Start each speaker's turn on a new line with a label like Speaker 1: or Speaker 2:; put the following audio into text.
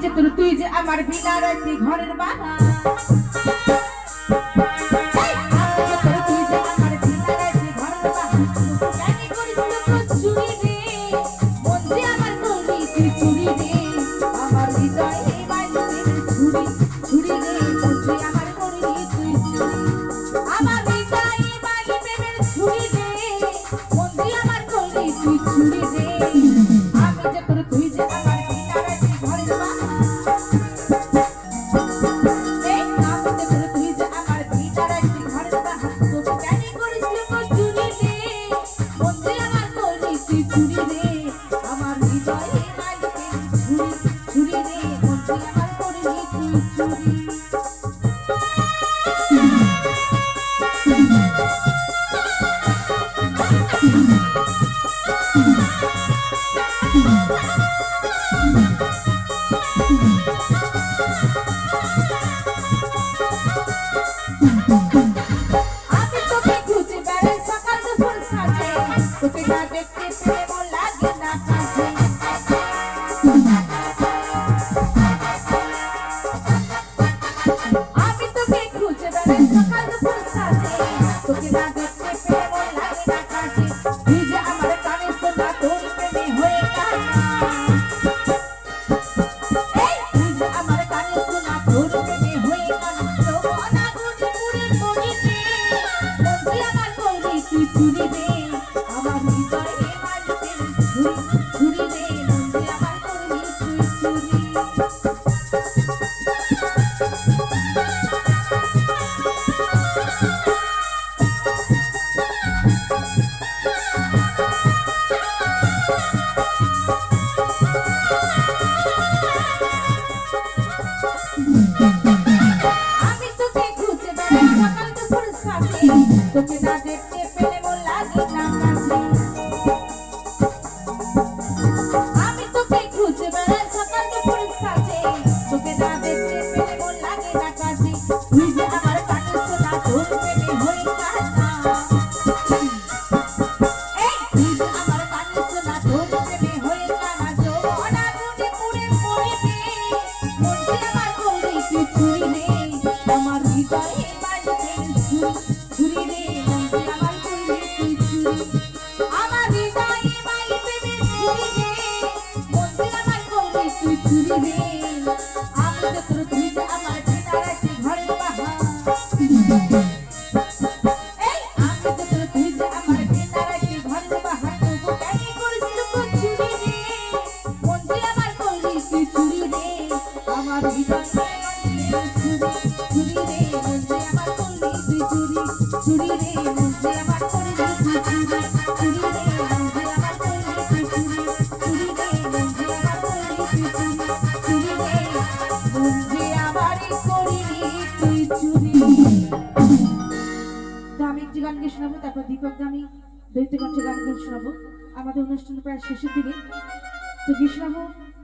Speaker 1: যে তোর তুই যে আমার বিনা রাইতে ঘরের বানা তোকে না দেখতে পেলে মন লাগে না কাছে আমি তোকে খুঁজে বেড়াই সকাল দুপুর সাজে তোকে না দেখতে পেলে মন লাগে না কাছে তুই যে আমার কানে শোনা তোর প্রেমে হই কান্না এই তুই যে আমার কানে শোনা তোর প্রেমে হই কান্না জোনা গুনে পুরে মরিবে মনটি আমার বলে তুই ছুঁই রে আমার হৃদয়ে বাজবে ছুরি রে গান গিয়ে শোনাবো তারপর দীপক আমি দ্বৈত কণ্ঠে গান শোনাবো আমাদের অনুষ্ঠান প্রায় শেষের দিকে তো গিয়ে শোনাবো